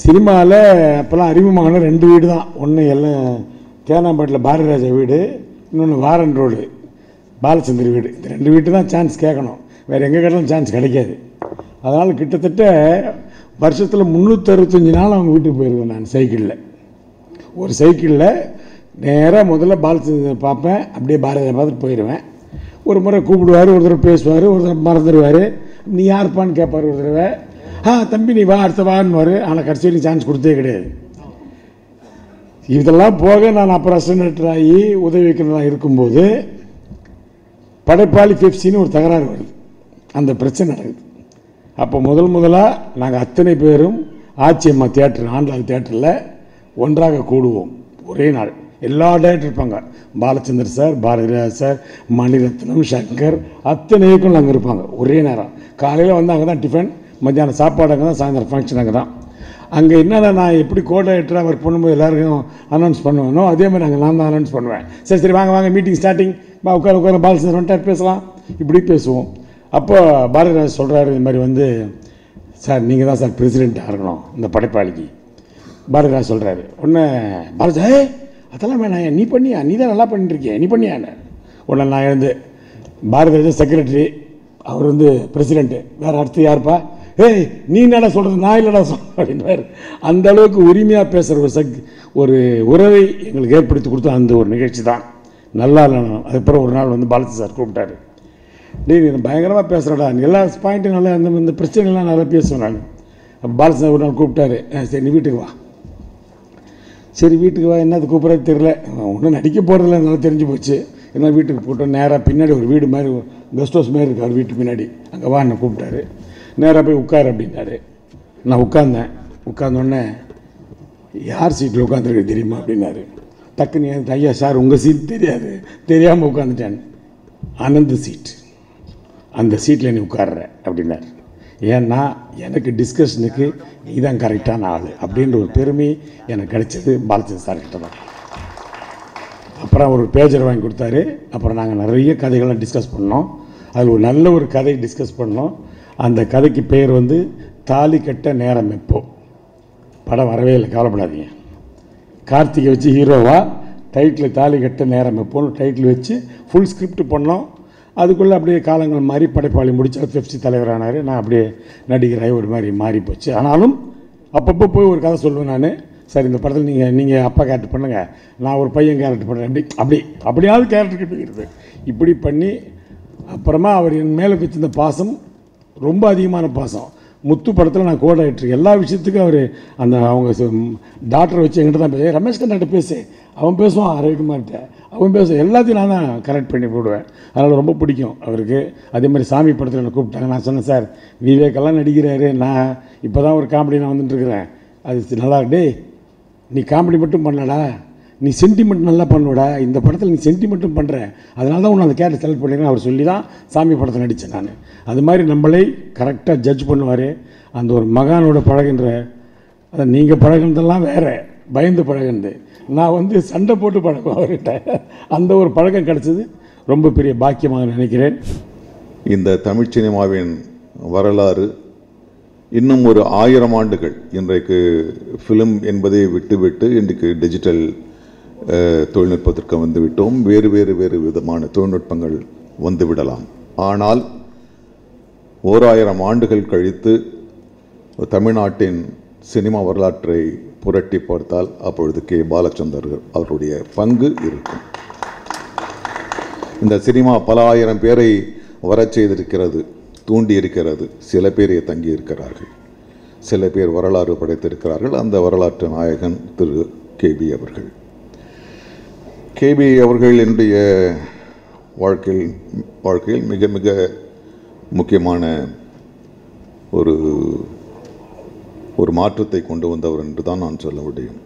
சினிமாவில் அப்போல்லாம் அறிமுகமான 2 வீடு தான். ஒன்று எல்லாம் தேனாம்பேட்டில் பாரதிராஜா வீடு, இன்னொன்று வாரன் ரோடு பாலச்சந்திர வீடு. இந்த 2 வீட்டு தான் சான்ஸ் கேட்கணும், வேறு எங்கே கேட்டாலும் சான்ஸ் கிடைக்காது. அதனால் கிட்டத்தட்ட வருஷத்தில் 365 நாள் அவங்க வீட்டுக்கு போயிருவேன் நான் சைக்கிளில். ஒரு சைக்கிளில் நேராக முதல்ல பாலச்சந்திர பார்ப்பேன், அப்படியே பாரதியை பார்த்துட்டு போயிடுவேன். ஒரு முறை கூப்பிடுவார், ஒரு தடவை பேசுவார், ஒரு தடவை மறந்துடுவார். நீ யாருப்பான்னு கேட்பார் ஒரு தடவை. தம்பி நீ வா அடுத்த வான்னுவார். ஆனால் கடைசி வரைக்கும் சான்ஸ் கொடுத்தே கிடையாது. இதெல்லாம் போக நான் அப்புறம் அசிஸ்டன்ட் ஆகி உதவி வைக்கிறதா இருக்கும்போது படைப்பாளி பெப்சின்னு ஒரு தகராறு வருது. அந்த பிரச்சனை நடக்குது. அப்போ முதலாக நாங்கள் அத்தனை பேரும் ஆச்சியம்மா தியேட்டர், ஆண்டாள் தியேட்டரில் ஒன்றாக கூடுவோம். ஒரே நாள் எல்லா டேரக்டர் இருப்பாங்க. பாலச்சந்தர் சார், பாரதிராஜ் சார், மணிரத்னம், சங்கர், அத்தனை இயக்கம் அங்கே இருப்பாங்க. ஒரே நேரம் காலையில் வந்து அங்கே தான் டிஃபன், மத்தியானம் சாப்பாடு அங்கே தான், சாயந்தரம் ஃபங்க்ஷன் அங்கே தான். அங்கே என்னென்ன நான் எப்படி கோஆர்டினேட்டராக ஒர்க் பண்ணும்போது எல்லாருக்கும் அனௌன்ஸ் பண்ணுவேனோ அதே மாதிரி நாங்கள் நான் தான் அனௌன்ஸ் பண்ணுவேன். சரி வாங்க மீட்டிங் ஸ்டார்டிங், உட்கார பாலச்சந்தர் வந்துட்டார் பேசலாம், இப்படி பேசுவோம். அப்போ பாரதிராஜ் சொல்கிறாரு, இது மாதிரி வந்து சார் நீங்கள் தான் சார் பிரசிடெண்ட்டாக இருக்கணும் இந்த படைப்பாளிக்கு. பாரதிராஜ் சொல்கிறாரு. ஒன்று பாரதிராஜ் அதெல்லாம் வேணாம், நீ பண்ணியா, நீ தான் நல்லா பண்ணிட்டுருக்கிய, நீ பண்ணியான்னு. உடனே நான் எழுந்து பாரதிராஜ் செக்ரட்டரி, அவர் வந்து பிரசிடெண்ட்டு, வேறு அடுத்து யாருப்பா, நீ என்னடா சொல்கிறது, நான் இல்லைடா சொல்கிறேன் அப்படின்றார். அந்த அளவுக்கு உரிமையாக பேசுகிற ஒரு உறவை எங்களுக்கு ஏற்படுத்தி கொடுத்த அந்த ஒரு நிகழ்ச்சி தான். நல்லா இல்லைனா அதுக்கப்புறம் ஒரு நாள் வந்து பாலச்சந்திர சார் கூப்பிட்டாரு. நீ பயங்கரமாக பேசுகிறடா, எல்லா பாயிண்ட்டும் நல்லா இந்த பிரச்சனைலாம் நல்லா பேசுவேன் நான். அப்போ பாலச்சந்திர ஒரு நாள் கூப்பிட்டாரு. சரி நீ வீட்டுக்கு வா. சரி வீட்டுக்கு வா, என்னது கூப்பிட்றது தெரியல, ஒன்றும் நடிக்க போகிறதில்ல, நல்லா தெரிஞ்சு போச்சு. என்ன வீட்டுக்கு போட்டோம். நேராக பின்னாடி ஒரு வீடு மாதிரி கெஸ்ட் ஹவுஸ் மாதிரி இருக்கார் வீட்டுக்கு பின்னாடி, அங்கே வா என்ன கூப்பிட்டாரு. நேராக போய் உட்கார் அப்படின்னாரு. நான் உட்காந்தேன். உட்காந்தோடனே யார் சீட்டில் உட்காந்துருக்கு தெரியுமா அப்படின்னாரு. டக்குன்னு ஐயா சார் உங்கள் சீட் தெரியாது, தெரியாமல் உட்காந்துட்டேன். ஆனந்த் சீட், அந்த சீட்டில் நீ உட்கார்ற அப்படின்னாரு. ஏன்னா எனக்கு டிஸ்கஷனுக்கு நீ தான் கரெக்டான ஆள் அப்படின்ற ஒரு பெருமை எனக்கு கிடைச்சது பாலச்சந்திர சார்கிட்ட தான். அப்புறம் ஒரு பேஜர் வாங்கி கொடுத்தாரு. அப்புறம் நாங்கள் நிறைய கதைகள்லாம் டிஸ்கஸ் பண்ணோம். அதில் ஒரு நல்ல ஒரு கதை டிஸ்கஸ் பண்ணோம். அந்த கதைக்கு பேர் வந்து தாலி கட்ட நேரம் எப்போ. படம் வரவே இல்லை, கவலைப்படாதீங்க. கார்த்திகை வச்சு ஹீரோவா, டைட்டில் தாலி கட்ட நேரம் எப்போன்னு டைட்டில் வச்சு ஃபுல் ஸ்கிரிப்ட் பண்ணோம். அதுக்குள்ளே அப்படியே காலங்கள் மாறி படைப்பாளி முடித்தார், பெப்சி தலைவரானார். நான் அப்படியே நடிகராகி ஒரு மாதிரி மாறி போச்சு. ஆனாலும் அப்பப்போ போய் ஒரு கதை சொல்லுவேன் நான். சார் இந்த படத்தில் நீங்கள் அப்பா கேரக்டர் பண்ணுங்கள், நான் ஒரு பையன் கேரக்டர் பண்ணுறேன், அப்படியாவது கேரக்டர் கிட்டுக்கிறது. இப்படி பண்ணி அப்புறமா அவர் என் மேலே வச்சிருந்த பாசம் ரொம்ப அதிகமான பாசம். முத்து படத்தில் நான் கோஆர்டினேட்டர், எல்லா விஷயத்துக்கும் அவர் அந்த அவங்க டாக்டரை வச்சு என்கிட்ட தான் பேச, ரமேஷ் கண்ணாட்ட பேசு, அவன் பேசுவான், ரவிக்குமார்கிட்ட அவன் பேசுவான், எல்லாத்தையும் நான் தான் கரெக்ட் பண்ணி போடுவேன். அதனால் ரொம்ப பிடிக்கும் அவருக்கு. அதே மாதிரி சாமி படத்தில் என்னை கூப்பிட்டாங்க. நான் சொன்னேன் சார் விவேக்கெல்லாம் நடிக்கிறாரு, நான் இப்போ தான் ஒரு காமெடி நான் வந்துட்டுருக்கிறேன், அது நல்லா நீ காமெடி மட்டும் பண்ணடா, நீ சென்டிமெண்ட் நல்லா பண்ணுவடா, இந்த படத்தில் நீ சென்டிமெண்ட்டும் பண்ணுற, அதனால தான் உன்னை அந்த கேரக்டர் செலக்ட் பண்ணிக்கிறேன் அவர் சொல்லி தான் சாமி படத்தை நடித்தேன் நான். அது மாதிரி நம்மளை கரெக்டாக ஜட்ஜ் பண்ணுவார். அந்த ஒரு மகானோட பழகின்ற, அதை நீங்கள் பழகினதெல்லாம் வேறு, பயந்து பழகினது, நான் வந்து சண்டை போட்டு பழகுவேன் அவர்கிட்ட. அந்த ஒரு பழக்கம் கிடச்சது ரொம்ப பெரிய பாக்கியமாக நினைக்கிறேன். இந்த தமிழ் சினிமாவின் வரலாறு இன்னும் ஒரு 1000 ஆண்டுகள், இன்றைக்கு ஃபிலிம் என்பதை விட்டுவிட்டு இன்றைக்கு டிஜிட்டல் தொழில்நுட்பத்திற்கு வந்துவிட்டோம். வேறு வேறு வேறு விதமான தொழில்நுட்பங்கள் வந்துவிடலாம். ஆனால் 1000 ஆண்டுகள் கழித்து தமிழ்நாட்டின் சினிமா வரலாற்றை புரட்டி பார்த்தால் அப்பொழுது கே. பாலச்சந்தர் அவருடைய பங்கு இருக்கும். இந்த சினிமா பல ஆயிரம் பேரை வரச் செய்திருக்கிறது, தூண்டி இருக்கிறது. சில பேரை தங்கி இருக்கிறார்கள், சில பேர் வரலாறு படைத்திருக்கிறார்கள். அந்த வரலாற்று நாயகன் திரு கேபி அவர்கள். கேபி அவர்கள் என்னுடைய வாழ்க்கையில் மிக மிக முக்கியமான ஒரு மாற்றத்தை கொண்டு வந்தவர் என்று தான் நான் சொல்ல முடியும்.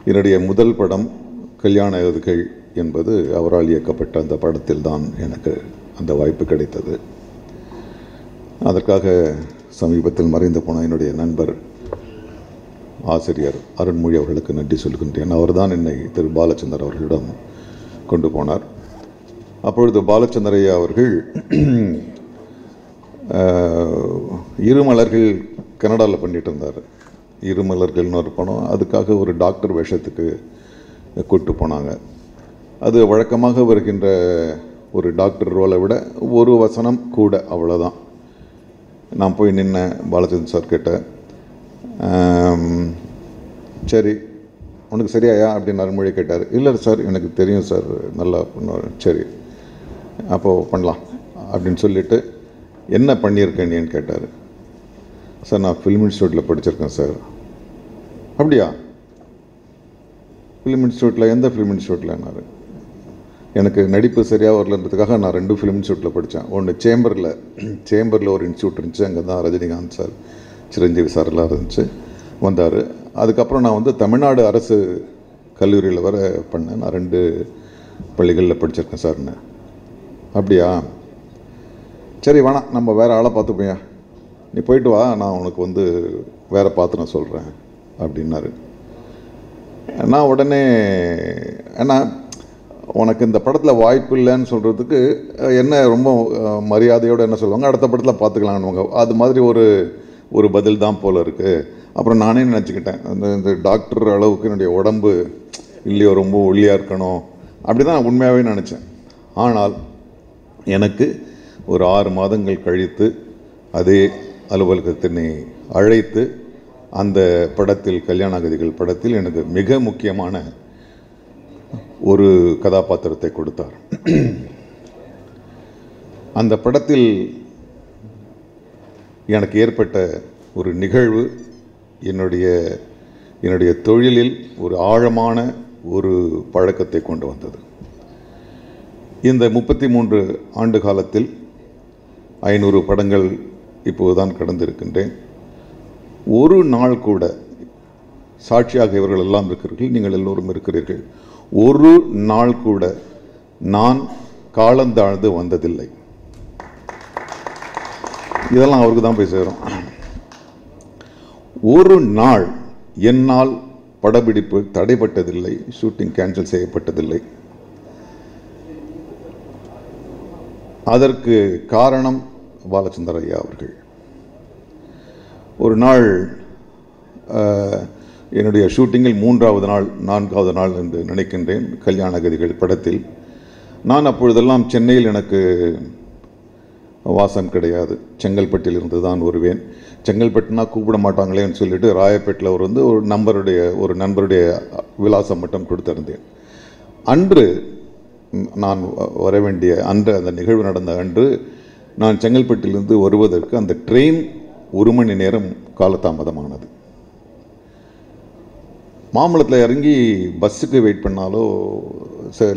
என்னுடைய முதல் படம் கல்யாண அகதிகள் என்பது அவரால் இயக்கப்பட்ட அந்த படத்தில் தான் எனக்கு அந்த வாய்ப்பு கிடைத்தது. அதற்காக சமீபத்தில் மறைந்து போன என்னுடைய நண்பர் ஆசிரியர் அருண்மொழி அவர்களுக்கு நன்றி சொல்கின்றேன். அவர்தான் என்னை திரு பாலச்சந்தர் அவர்களிடம் கொண்டு போனார். அப்பொழுது பாலச்சந்தரையா அவர்கள் இருமலர்கள் கனடாவில் பண்ணிட்டு இருந்தார். இருமலர்கள்னு ஒரு படம், அதுக்காக ஒரு டாக்டர் வேஷத்துக்கு கூப்பிட்டு போனாங்க. அது வழக்கமாக வருகின்ற ஒரு டாக்டர் ரோலை விட ஒரு வசனம் கூட, அவ்வளோதான். நான் போய் நின்னேன். பாலச்சந்திரன் சார் கிட்ட, சரி உனக்கு சரியாயா அப்படின்னு அருண்மொழி கேட்டார். இல்லை சார் எனக்கு தெரியும் சார் நல்லா பண்ணுவார். சரி அப்போது பண்ணலாம் அப்படின்னு சொல்லிவிட்டு, என்ன பண்ணியிருக்கேன் நீன்னு கேட்டார். சார் நான் ஃபிலிம் இன்ஸ்டியூட்டில் படிச்சிருக்கேன் சார். அப்படியா? ஃபிலிம் இன்ஸ்டியூட்டில் எந்த ஃபிலிம் இன்ஸ்டியூட்டில்னாரு. எனக்கு நடிப்பு சரியாக வரலன்றதுக்காக நான் 2 ஃபிலிம் இன்ஸ்டியூட்டில் படித்தேன். ஒன்று சேம்பரில் ஒரு இன்ஸ்டியூட் இருந்துச்சு, அங்கே தான் ரஜினிகாந்த் சார், சிரஞ்சீவி சார் எல்லாம் இருந்துச்சு, வந்தார். அதுக்கப்புறம் நான் வந்து தமிழ்நாடு அரசு கல்லூரியில் வர பண்ணேன். நான் 2 பள்ளிகளில் படிச்சிருக்கேன் சார்னு. அப்படியா? சரி வேணாம், நம்ம வேறு ஆளை பார்த்துப்போயா, நீ போயிட்டு வா, நான் உனக்கு வந்து வேறு பார்த்து நான் சொல்கிறேன் அப்படின்னாரு. நான் உடனே, ஏன்னா உனக்கு இந்த படத்தில் வாய்ப்பு இல்லைன்னு சொல்கிறதுக்கு என்ன ரொம்ப மரியாதையோடு என்ன சொல்லுவாங்க, அடுத்த படத்தில் பார்த்துக்கலான்னுவாங்க. அது மாதிரி ஒரு பதில் தான் போல் இருக்குது. அப்புறம் நானே நினச்சிக்கிட்டேன், இந்த டாக்டர் அளவுக்கு என்னுடைய உடம்பு இல்லையோ, ரொம்ப ஒல்லியாக இருக்கணும், அப்படி தான் உண்மையாகவே நினச்சேன். ஆனால் எனக்கு ஒரு 6 மாதங்கள் கழித்து அதே அலுவலகத்தினை அழைத்து அந்த படத்தில், கல்யாணாகதிகள் படத்தில் எனக்கு மிக முக்கியமான ஒரு கதாபாத்திரத்தை கொடுத்தார். அந்த படத்தில் எனக்கு ஏற்பட்ட ஒரு நிகழ்வு என்னுடைய தொழிலில் ஒரு ஆழமான ஒரு பழக்கத்தை கொண்டு வந்தது. இந்த 33 ஆண்டு காலத்தில் 500 படங்கள் இப்போதுதான் கடந்திருக்கின்றேன். ஒரு நாள் கூட, சாட்சியாக இவர்கள் எல்லாம் இருக்கிறீர்கள், நீங்கள் எல்லோரும் இருக்கிறீர்கள், ஒரு நாள் கூட நான் காலந்தாழ்ந்து வந்ததில்லை. இதெல்லாம் அவருக்கு தான் போய் சேரும். ஒரு நாள் என்னால் படப்பிடிப்பு தடைப்பட்டதில்லை, ஷூட்டிங் கேன்சல் செய்யப்பட்டதில்லை. அதற்கு காரணம் பாலச்சந்தர் ஐயா அவர்கள். ஒரு நாள் என்னுடைய ஷூட்டிங்கில் 3வது நாள் 4வது நாள் என்று நினைக்கின்றேன், கல்யாணாகதிகள் படத்தில். நான் அப்பொழுதெல்லாம் சென்னையில் எனக்கு வாசம் கிடையாது, செங்கல்பட்டில் இருந்து தான் வருவேன். செங்கல்பட்டுனா கூப்பிட மாட்டாங்களேன்னு சொல்லிட்டு ராயப்பேட்டில் ஒரு நண்பருடைய விலாசம் மட்டும் கொடுத்திருந்தேன். அன்று நான் வர வேண்டிய அந்த நிகழ்வு நடந்த அன்று நான் செங்கல்பட்டிலிருந்து வருவதற்கு அந்த ட்ரெயின் 1 மணி நேரம் காலதாமதமானது. மாம்பழத்தில் இறங்கி பஸ்ஸுக்கு வெயிட் பண்ணாலோ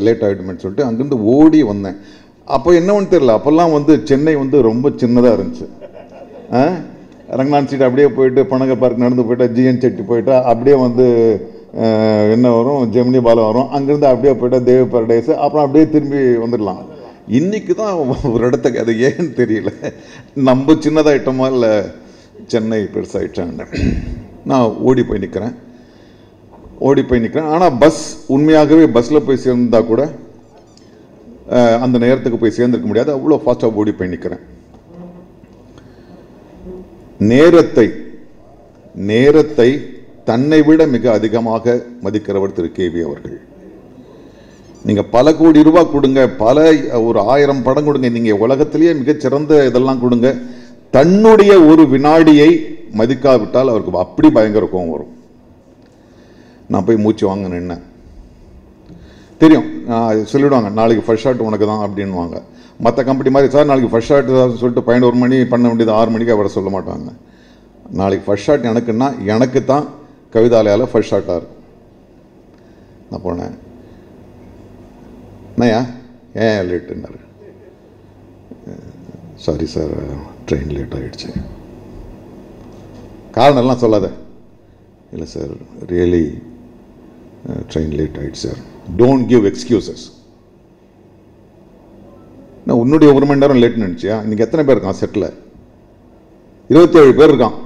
லேட் ஆகிடுமேன்னு சொல்லிட்டு அங்கேருந்து ஓடி வந்தேன். அப்போ என்னவன்னு தெரியல, அப்போல்லாம் வந்து சென்னை வந்து ரொம்ப சின்னதாக இருந்துச்சு. ரங்கநாத் சீட் அப்படியே போயிட்டு பனக பார்க் நடந்து போயிட்டா, ஜிஎன் செட்டி போயிட்டா, அப்படியே வந்து என்ன வரும், ஜெமினி பாலம் வரும், அங்கேருந்து அப்படியே போயிட்டா தேவி பரடைஸ், அப்புறம் அப்படியே திரும்பி வந்துடலாம். இன்றைக்கி தான் ஒரு இடத்துக்கு, அது ஏன்னு தெரியல, நம்ம சின்னதாகிட்டோமா இல்லை சென்னை பெருசாகிட்டாங்க. நான் ஓடி போய் நிற்கிறேன். ஆனால் பஸ், உண்மையாகவே பஸ்ஸில் போய் சேர்ந்தா கூட அந்த நேரத்துக்கு போய் சேர்ந்துருக்க முடியாது, அவ்வளோ ஃபாஸ்ட்டாக ஓடி போய் நிற்கிறேன். நேரத்தை தன்னை விட மிக அதிகமாக மதிக்கிறவர் திரு கேபி அவர்கள். நீங்க பல கோடி ரூபாய் கொடுங்க, ஒரு 1000 படம் கொடுங்க, நீங்க உலகத்திலேயே மிகச்சிறந்த இதெல்லாம் கொடுங்க, தன்னுடைய ஒரு வினாடியை மதிக்காவிட்டால் அவருக்கு அப்படி பயங்கர கோபம் வரும். நான் போய் மூச்சு வாங்க நின்னேன். தெரியும், சொல்லிவிடுவாங்க நாளைக்கு ஃபர்ஸ்ட் ஷாட் உனக்கு தான் அப்படின்வாங்க. மற்ற கம்பெனி மாதிரி சார் நாளைக்கு ஃபர்ஸ்ட் ஷாட் சொல்லிட்டு 11 மணி பண்ண வேண்டியது 6 மணிக்கு வர சொல்ல மாட்டாங்க. நாளைக்கு ஃபர்ஸ்ட் ஷாட் எனக்குன்னா எனக்கு தான் கவிதாலயாவில் ஃபர்ஸ்ட் ஷாட்டாக இருக்கும். நான் போனேன். என்னையா ஏன் லேட்டுன்னாரு. சாரி சார் ட்ரெயின் லேட் ஆகிடுச்சு. காரணம்லாம் சொல்லாத. இல்லை சார் ரியலி ட்ரெயின் லேட் ஆகிடுச்சு சார். Don't give excuses. நான் உன்னுடைய 1 மணி நேரம் லேட்னு நினச்சியா? இன்றைக்கி எத்தனை பேர் இருக்கான் செட்டில்? 27 பேர் இருக்கான்.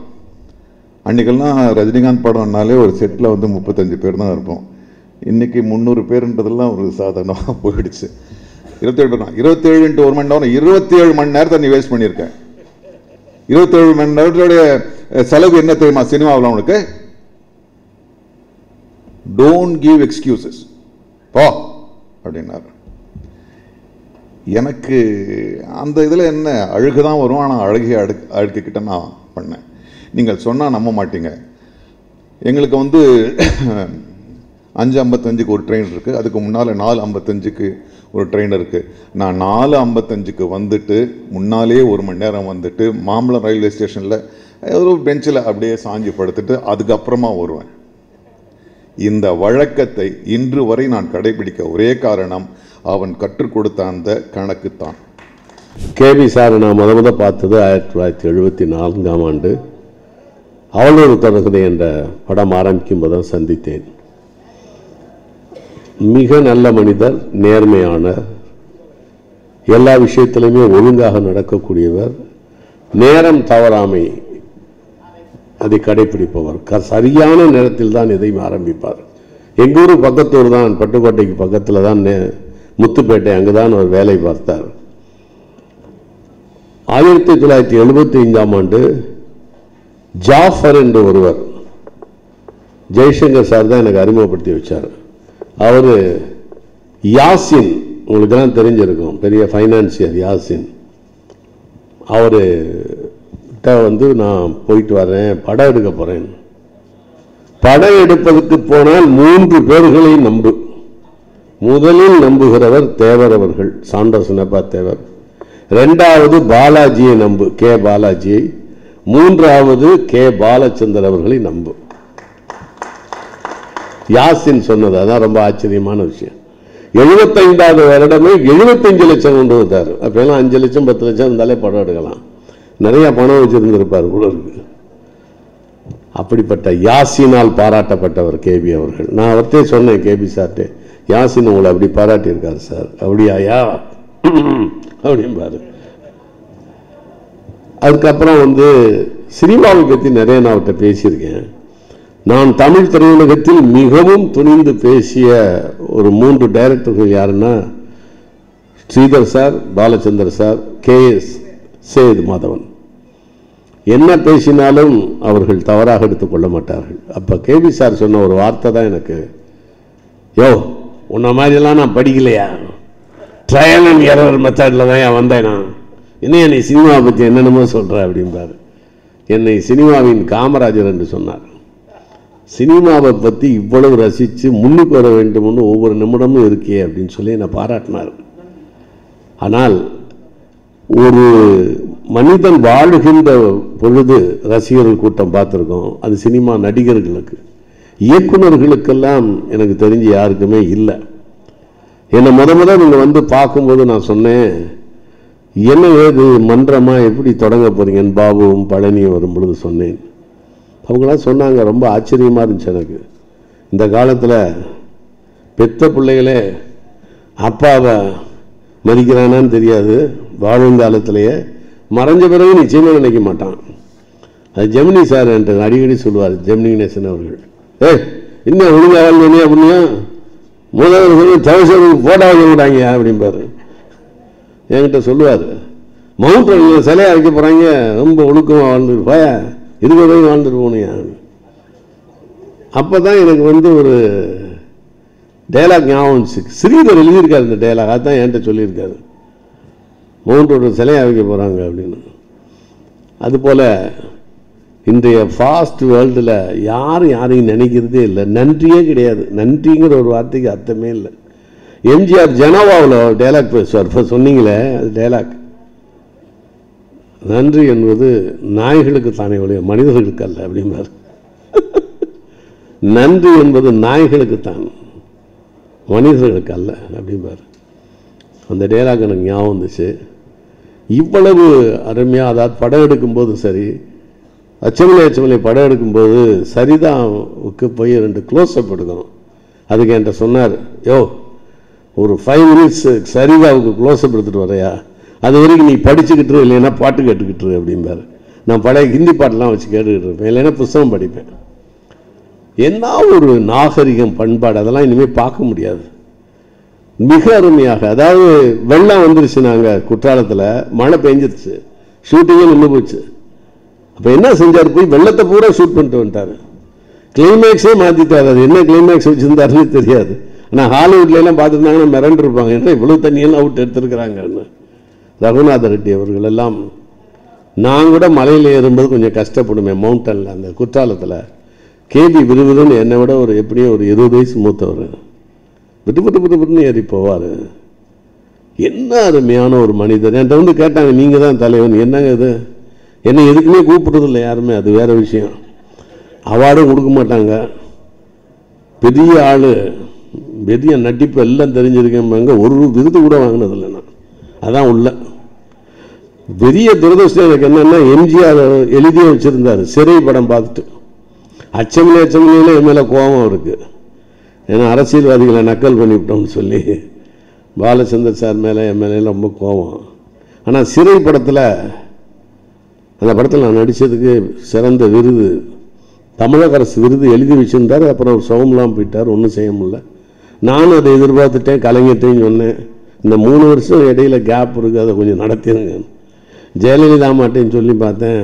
அன்றைக்கெல்லாம் ரஜினிகாந்த் படம்னாலே ஒரு செட்டில் வந்து 35 பேர் தான் இருப்போம். இன்றைக்கி 300 பேருன்றதெல்லாம் ஒரு சாதாரணமாக போயிடுச்சு. 27 பேர் தான். 27 × 1 மணி நேரம், 27 மணி நேரத்தை நீ வேஸ்ட் பண்ணியிருக்க. 27 மணி நேரத்துடைய செலவு என்ன தெரியுமா சினிமாவில்? அவனுக்கு டோன்ட் கிவ் எக்ஸ்கியூசஸ், போ அப்படின்னாரு. எனக்கு அந்த இதில் என்ன அழுகுதான் வரும், ஆனால் அழுகிக்கிட்ட நான் பண்ணேன். நீங்கள் சொன்னால் நம்ப மாட்டீங்க. எங்களுக்கு 5:55 ஒரு ட்ரெயின் இருக்குது, அதுக்கு முன்னால் 4:55 ஒரு ட்ரெயின் இருக்குது. நான் 4:55 வந்துட்டு முன்னாலே 1 மணி நேரம் வந்துட்டு மாம்பழம் ரயில்வே ஸ்டேஷனில் ஒரு பெஞ்சில் அப்படியே சாஞ்சி படுத்துட்டு அதுக்கப்புறமா வருவேன். இந்த வழக்கத்தை இன்று வரை நான் கடைபிடிக்க ஒரே காரணம் அவன் கற்றுக் கொடுத்த அந்த கணக்குத்தான். கேபி சார் நான் முத பார்த்தது 1974ஆம் ஆண்டு அவளோடு தொடர்கதை என்ற படம் ஆரம்பிக்கும் போது தான் சந்தித்தேன். மிக நல்ல மனிதர், நேர்மையானவர், எல்லா விஷயத்திலுமே ஒழுங்காக நடக்கக்கூடியவர், நேரம் தவறாமை அதை கடைபிடிப்பவர், சரியான நேரத்தில் தான் எதையும் ஆரம்பிப்பார். எங்கள் ஊர் பக்கத்தூர் தான், பட்டுக்கோட்டைக்கு பக்கத்தில் தான் முத்துப்பேட்டை, அங்கு தான் அவர் வேலை பார்த்தார். 1975ஆம் ஆண்டு ஜாஃபர் என்று ஒருவர், ஜெய்சங்கர் சார் தான் எனக்கு அறிமுகப்படுத்தி வச்சார். அவர் யாசின், உங்களுக்கெல்லாம் தெரிஞ்சிருக்கும், பெரிய ஃபைனான்சியர் யாசின். அவர்கிட்ட நான் போயிட்டு வரேன், படம் எடுக்க போகிறேன். படம் எடுப்பதற்கு போனால் 3 பேர்களை நம்பு. முதலில் நம்புகிறவர் தேவர் அவர்கள், சாண்டோ சின்னப்பா தேவர். 2வது பாலாஜியை நம்பு, கே பாலாஜியை. 3வது கே பாலச்சந்தர் அவர்களை நம்பு. யாசின் சொன்னது அதான் ரொம்ப ஆச்சரியமான விஷயம். 75வது வருடமே 75 லட்சம் கொண்டு வந்தார். அப்பெல்லாம் 5 லட்சம் 10 லட்சம் இருந்தாலே படம் எடுக்கலாம். நிறைய பணம் வச்சிருந்திருப்பார் கூட இருக்கு. அப்படிப்பட்ட யாசினால் பாராட்டப்பட்டவர் கேபி அவர்கள். நான் அவர்கிட்ட சொன்னேன், கேபி சார்ட்டே, யாசின் உங்களை அப்படி பாராட்டியிருக்காரு சார். அப்படியாயா அப்படின்பாரு. அதுக்கப்புறம் சினிமாவை பற்றி நிறைய நான் அவர்கிட்ட பேசியிருக்கேன். நான் தமிழ் திரையுலகத்தில் மிகவும் துணிந்து பேசிய ஒரு 3 டைரக்டர்கள் யாருன்னா Sridhar sir, Balachander sir, K S. Sethu Madhavan. என்ன பேசினாலும் அவர்கள் தவறாக எடுத்துக்கொள்ள மாட்டார்கள். அப்போ கேபி சார் சொன்ன ஒரு வார்த்தை தான் எனக்கு, யோ உன்ன மாதிரிலாம் நான் படிக்கலையா, ட்ரையல் அண்ட் எரர் மெத்தடில் தான் வந்தேன் நான், இன்னும் என்னை சினிமாவை பற்றி என்னென்னமோ சொல்கிறேன் அப்படின்பார். என்னை சினிமாவின் காமராஜர் என்று சொன்னார். சினிமாவை பற்றி இவ்வளவு ரசித்து முன்னுக்கு வர வேண்டும்னு ஒவ்வொரு நிமிடமும் இருக்கே அப்படின்னு சொல்லி என்னை பாராட்டினார். ஆனால் ஒரு மனிதன் வாழுகின்ற பொழுது ரசிகர்கள் கூட்டம் பார்த்துருக்கோம். அது சினிமா நடிகர்களுக்கு, இயக்குநர்களுக்கெல்லாம் எனக்கு தெரிஞ்சு யாருக்குமே இல்லை. என்னை முத நீங்கள் பார்க்கும்போது நான் சொன்னேன், என்ன ஏது மன்றமா எப்படி தொடங்க போறீங்கன்னு பாபுவும் பழனியும் வரும்பொழுது சொன்னேன். அவங்களாம் சொன்னாங்க, ரொம்ப ஆச்சரியமாக இருந்துச்சு எனக்கு. இந்த காலத்தில் பெத்த பிள்ளைகளே அப்பாவை மதிக்கிறானான்னு தெரியாது, வாழும் காலத்திலேயே மறைஞ்ச பிறகு நிச்சயமாக நினைக்க மாட்டான். அது ஜெமினி சார் என்று அடிக்கடி சொல்லுவார், ஜெமினி கணேசன் அவர்கள். இன்னும் ஒழுங்காக வாழ்ந்தே அப்படின்னா முதல்வர் தவசருக்கு போட்டாவது விடாங்க அப்படிம்பாரு. என்கிட்ட சொல்லுவார், மவுண்ட் ரோடில் சிலையை வைக்க போகிறாங்க, ரொம்ப ஒழுக்கமாக வாழ்ந்துட்டு போயா, 20 வரைக்கும் வாழ்ந்துட்டு போனியா. அப்போ தான் எனக்கு ஒரு டைலாக் ஞாபகம், ஸ்ரீதர் எழுதியிருக்காரு இந்த டைலாக், அதுதான் என்கிட்ட சொல்லியிருக்காரு, மவுண்ட் ரோடு சிலையை வைக்க போகிறாங்க அப்படின்னு. அதுபோல் இன்றைய ஃபாஸ்ட் வேர்ல்டில் யாரையும் நினைக்கிறதே இல்லை, நன்றியே கிடையாது. நன்றிங்கிற ஒரு வார்த்தைக்கு அர்த்தமே இல்லை. எம்ஜிஆர் ஜெனோவாவில் டைலாக் பேசுவார், இப்போ சொன்னீங்களே அது டைலாக். நன்றி என்பது நாய்களுக்கு தானே ஒழிய மனிதர்களுக்கு அல்ல அப்படிம்பார். நன்றி என்பது நாய்களுக்குத்தான், மனிதர்களுக்கு அல்ல அப்படிம்பார். அந்த டைலாக் எனக்கு ஞாபகம் வந்துச்சு. இவ்வளவு அருமையாக, அதாவது படம் எடுக்கும்போது சரி, அச்சமலை படம் எடுக்கும்போது சரிதாவுக்கு போய் 2 க்ளோஸ்அப் எடுக்கணும். அதுக்கு என்கிட்ட சொன்னார், யோ ஒரு 5 மினிட்ஸ் சரிதாவுக்கு க்ளோஸ்அப் எடுத்துகிட்டு வரையா, அது வரைக்கும் நீ படிச்சுக்கிட்டு இல்லைன்னா பாட்டு கேட்டுக்கிட்டு அப்படிம்பார். நான் பழைய ஹிந்தி பாட்டெலாம் வச்சு கேட்டுக்கிட்டு இருப்பேன், இல்லைன்னா புத்தகம் படிப்பேன். என்ன ஒரு நாகரிகம், பண்பாடு, அதெல்லாம் இனிமேல் பார்க்க முடியாது. மிக அருமையாக, அதாவது வெள்ளம் வந்துருச்சு, நாங்கள் குற்றாலத்தில் மழை பெஞ்சிருச்சு, ஷூட்டிங்கே நின்று போச்சு. அப்போ என்ன செஞ்சார், போய் வெள்ளத்தை பூரா ஷூட் பண்ணிட்டு வந்துட்டார். கிளைமேக்ஸே மாற்றிட்டார். அது என்ன கிளைமேக்ஸ் வச்சுருந்தாருன்னு தெரியாது. ஆனால் ஹாலிவுட்லாம் பார்த்துருந்தாங்கன்னா மிரண்டு இருப்பாங்க, ஏன்னா இவ்வளோ தண்ணியெல்லாம் அவுட் எடுத்துருக்குறாங்கன்னு. ரகுநாத ரெட்டி அவர்கள் எல்லாம், நான் கூட மலையில் ஏறும்போது கொஞ்சம் கஷ்டப்படுவேன் மவுண்டனில், அந்த குற்றாலத்தில். கேபி விறுவிறுன்னு என்னை விட ஒரு எப்படியும் ஒரு 20 வயசு மூத்தவர், விட்டு விட்டு விட்டு விட்டுன்னு ஏறி போவார். என்ன அருமையான ஒரு மனிதர். என்கிட்ட வந்து கேட்டாங்க, நீங்கள் தான் தலைவன், என்னங்க இது, என்னை எதுக்குமே கூப்பிடுறதில்ல யாருமே, அது வேறு விஷயம். அவார்டும் கொடுக்க மாட்டாங்க. பெரிய ஆள், பெரிய நட்டிப்பு எல்லாம் தெரிஞ்சிருக்கேன், ஒரு விருது கூட வாங்கினதில்லை நான். அதான் உள்ள பெரிய துரதிருஷ்டம் எனக்கு என்னன்னா, எம்ஜிஆர் எழுதியே வச்சிருந்தார் சிறை படம் பார்த்துட்டு. அச்சமலையில் என் மேலே கோபம் இருக்கு, ஏன்னா அரசியல்வாதிகளை நக்கல் பண்ணிவிட்டோம்னு சொல்லி பாலச்சந்தர் சார் மேலே என் மேலே ரொம்ப கோபம். ஆனால் சிறை படத்தில், அந்த படத்தில் நான் நடித்ததுக்கு சிறந்த விருது தமிழக அரசு விருது எழுதி வச்சுருந்தார். அப்புறம் அவர் சோகம்லாம் போயிட்டார், ஒன்றும் செய்ய முடியல. நானும் அதை எதிர்பார்த்துட்டேன், கலைஞர்கிட்டையும் சொன்னேன், இந்த 3 வருஷம் இடையில கேப் இருக்குது, அதை கொஞ்சம் நடத்திடுங்க. ஜெயலலிதா மாட்டேன்னு சொல்லி பார்த்தேன்,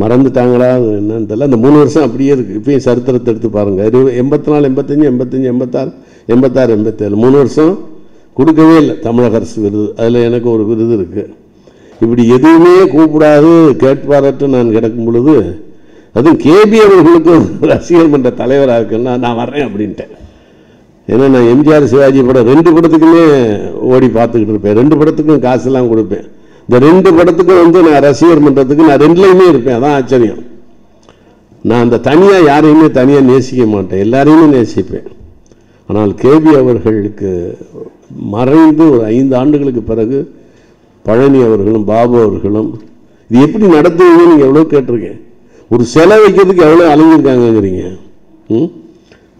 மறந்துட்டாங்களா என்னன்னு தெரியல. அந்த 3 வருஷம் அப்படியே இருக்குது. இப்பயும் சரித்திரத்தை எடுத்து பாருங்கள், 84, 85, 85, 86, 86, 87, 3 வருஷம் கொடுக்கவே இல்லை தமிழக அரசு விருது. அதில் எனக்கு ஒரு விருது இருக்குது. இப்படி எதுவுமே கூப்பிடாது கேட்பாரட்டு நான் கிடக்கும் பொழுது, அதுவும் கேபி அவர்களுக்கும் ரசிகர் மன்ற தலைவராக இருக்குன்னா நான் வர்றேன் அப்படின்ட்டேன். ஏன்னா நான் எம்ஜிஆர் சிவாஜி படம் 2 படத்துக்குமே ஓடி பார்த்துக்கிட்டு இருப்பேன், 2 படத்துக்கும் காசுலாம் கொடுப்பேன். இந்த 2 படத்துக்கும் வந்து நான் ரசிகர் மன்றத்துக்கு நான் 2லையுமே இருப்பேன். அதான் ஆச்சரியம். நான் அந்த தனியாக யாரையுமே தனியாக நேசிக்க மாட்டேன், எல்லாரையுமே நேசிப்பேன். ஆனால் கேபி அவர்களுக்கு மறைந்து ஒரு 5 ஆண்டுகளுக்கு பிறகு பழனி அவர்களும் பாபு அவர்களும் இது எப்படி நடத்துவீங்கன்னு நீங்கள் எவ்வளோ கேட்டிருக்கேன். ஒரு சிலை வைக்கிறதுக்கு எவ்வளோ அலைஞ்சிருக்காங்கங்கிறீங்க.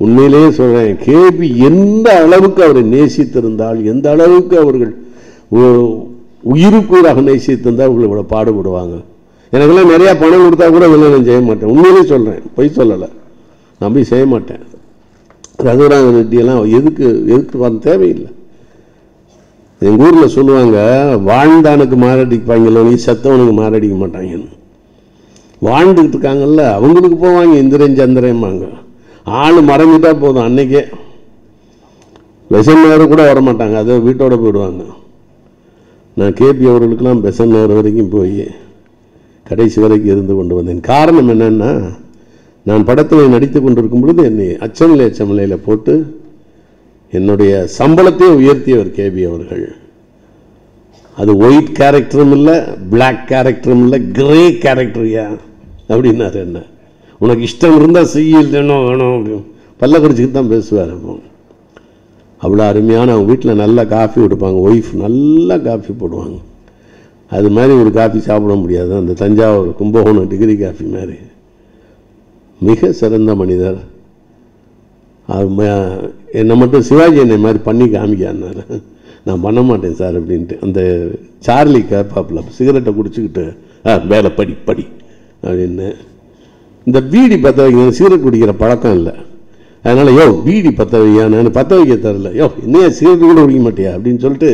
உண்மையிலேயே சொல்கிறேன், கேபி எந்த அளவுக்கு அவரை நேசித்திருந்தால், எந்த அளவுக்கு அவர்கள் உயிருக்கூறாக நேசித்திருந்தால் அவர்கள் இவ்வளோ பாடுபடுவாங்க. எனக்கெல்லாம் நிறையா பணம் கொடுத்தா கூட இதெல்லாம் நான் செய்ய மாட்டேன். உண்மையிலேயே சொல்கிறேன், பொய் சொல்லலை, நான் போய் செய்ய மாட்டேன். ரகுராம ரெட்டியெல்லாம் எதுக்கு வர தேவையில்லை. எங்கள் ஊரில் சொல்லுவாங்க, வாழ்ந்தானுக்கு மாரடிப்பாங்களோ, நீ செத்தவனுக்கு மாரடிக்க மாட்டாங்கன்னு. வாழ்ந்துக்கிட்டு இருக்காங்கல்ல அவங்களுக்கு போவாங்க இந்திரன் சந்திரம்பாங்க. ஆள் மறைஞ்சிட்டா போதும், அன்னைக்கே பெசன் நகர் கூட வரமாட்டாங்க, அதை வீட்டோட போயிடுவாங்க. நான் கேபி அவர்களுக்கெல்லாம் பெசன் நகர் வரைக்கும் போய் கடைசி வரைக்கும் இருந்து கொண்டு வந்தேன். காரணம் என்னன்னா, நான் படத்தில் நடித்து கொண்டிருக்கும் பொழுது என்னை அச்சமலையில் போட்டு என்னுடைய சம்பளத்தை உயர்த்தியவர் கேபி அவர்கள். அது ஒயிட் கேரக்டரும் இல்லை, பிளாக் கேரக்டரும் இல்லை, கிரே கேரக்டரியா அப்படின்னாரு. என்ன உனக்கு இஷ்டம் இருந்தால் செய்ய, இல்லைனோ வேணும் அப்படின்னு பல்ல கடிச்சிக்கிட்டு தான் பேசுவார். அப்போ அவ்வளோ அருமையான, அவங்க வீட்டில் நல்லா காஃபி கொடுப்பாங்க, ஒய்ஃப் நல்லா காஃபி போடுவாங்க. அது மாதிரி ஒரு காஃபி சாப்பிட முடியாது, அந்த தஞ்சாவூர் கும்பகோணம் டிகிரி காஃபி மாதிரி. மிக சிறந்த மனிதர். என்னை மட்டும் சிவாஜி என்னை மாதிரி பண்ணி காமிக்கான்னாரு. நான் பண்ண மாட்டேன் சார் அப்படின்ட்டு. அந்த சார்லி கேப்பாப்பில் சிகரெட்டை குடிச்சுக்கிட்டு வேலை படி அப்படின்னு. இந்த பீடி பற்ற வைக்க, சிகரெட் குடிக்கிற பழக்கம் இல்லை, அதனால் யோ பீடி பற்ற வையா, நான் பற்ற வைக்க தரல, யோ இன்னையா சிகரெட் கூட குடிக்க மாட்டியா அப்படின்னு சொல்லிட்டு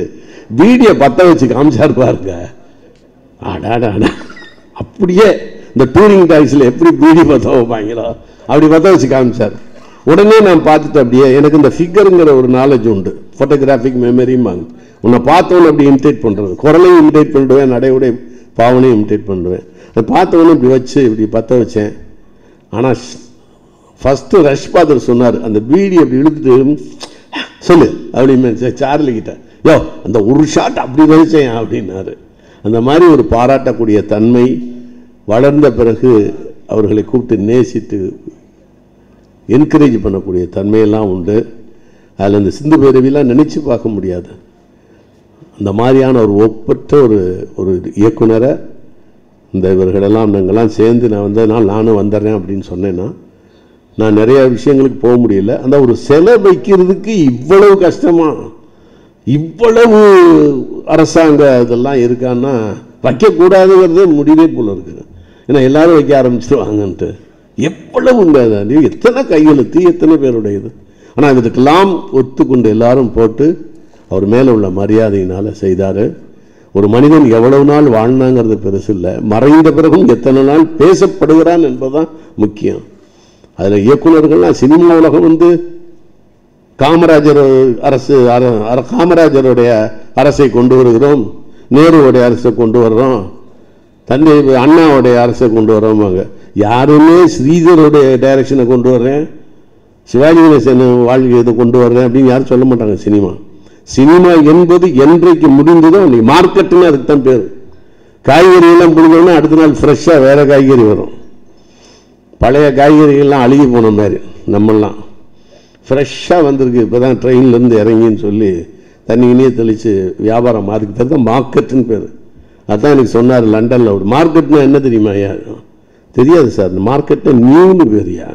பீடியை பற்ற வச்சு காமிச்சாரு பாருங்க. ஆடாடா, அப்படியே இந்த டூரிங் டாக்ஸில் எப்படி பீடி பற்ற வைப்பாங்களோ அப்படி பற்ற வச்சு காமிச்சார். உடனே நான் பார்த்துட்டு அப்படியே, எனக்கு இந்த ஃபிகருங்கிற ஒரு நாலேஜ் உண்டு, ஃபோட்டோகிராஃபிக் மெமரியும்பாங்க. உன்னை பார்த்தவொன்னு அப்படி இமிடேட் பண்ணுறது, குரலையும் இமிடேட் பண்ணிடுவேன், நடையுடைய பாவனையும் இமிடேட் பண்ணுவேன். அதை பார்த்தவொன்னு இப்படி வச்சு இப்படி பற்ற வச்சேன். ஆனால் ஃபஸ்ட்டு ரஷ் பாதர் சொன்னார், அந்த பீடி அப்படி இழுத்துட்டு சொல்லு அப்படின்னு சார்லிக்கிட்ட, யோ அந்த ஒரு ஷாட் அப்படி வச்சேன் அப்படின்னாரு. அந்த மாதிரி ஒரு பாராட்டக்கூடிய தன்மை வளர்ந்த பிறகு அவர்களை கூப்பிட்டு நேசித்து என்கரேஜ் பண்ணக்கூடிய தன்மையெல்லாம் உண்டு. அதில் இந்த சிந்து பேரவிலாம் நினச்சி பார்க்க முடியாது. அந்த மாதிரியான ஒரு ஒப்பற்ற ஒரு இயக்குனரை இந்த இவர்களெல்லாம் நாங்கள்லாம் சேர்ந்து நான் வந்ததுனால நானும் வந்துடுறேன் அப்படின்னு சொன்னேன்னா, நான் நிறைய விஷயங்களுக்கு போக முடியல. அந்த ஒரு சிலை வைக்கிறதுக்கு இவ்வளவு கஷ்டமா, இவ்வளவு அரசாங்க இதெல்லாம் இருக்கான்னா வைக்கக்கூடாதுங்கிறது முடிவே போல இருக்குது. ஏன்னா எல்லாரும் வைக்க ஆரம்பிச்சிருவாங்கன்ட்டு. எவ்வளவுங்க, எத்தனை கையெழுத்து, எத்தனை பேருடையது. ஆனால் இதுக்கெல்லாம் ஒத்துக்கொண்டு எல்லாரும் போட்டு அவர் மேலே உள்ள மரியாதையினால் செய்தார். ஒரு மனிதன் எவ்வளவு நாள் வாழ்னாங்கிறது பெருசு இல்லை, மறைந்த பிறகும் எத்தனை நாள் பேசப்படுகிறான் என்பதுதான் முக்கியம். அதில் இயக்குநர்கள்லாம் சினிமா உலகம் வந்து காமராஜர் அரசு காமராஜருடைய அரசை கொண்டு வருகிறோம், நேருவுடைய அரசை கொண்டு வர்றோம், தந்தை அண்ணாவுடைய அரசை கொண்டு வர்றோமாங்க. யாருமே ஸ்ரீதருடைய டைரக்ஷனை கொண்டு வர்றேன், சிவாஜி கணேசன் வாழ்க்கை இதை கொண்டு வர்றேன் அப்படின்னு யாரும் சொல்ல மாட்டாங்க. சினிமா என்பது என்றைக்கு முடிந்ததோ அன்றைக்கி மார்க்கெட்டுன்னு அதுக்கு தான் பேர். காய்கறியெல்லாம் பிடிக்கணும்னா அடுத்த நாள் ஃப்ரெஷ்ஷாக வேறு காய்கறி வரும். பழைய காய்கறிகள்லாம் அழுகி போன மாதிரி நம்மெல்லாம் ஃப்ரெஷ்ஷாக வந்திருக்கு, இப்போ தான் ட்ரெயின்லேருந்து இறங்கின்னு சொல்லி தண்ணியினே தெளித்து வியாபாரம். அதுக்கு பேர் தான் மார்க்கெட்டுன்னு பேர். அதுதான் எனக்கு சொன்னார் லண்டனில். ஒரு மார்க்கெட்னா என்ன தெரியுமா? ஐயா தெரியாது சார். இந்த மார்க்கெட்டை நியூன்னு பேரியா.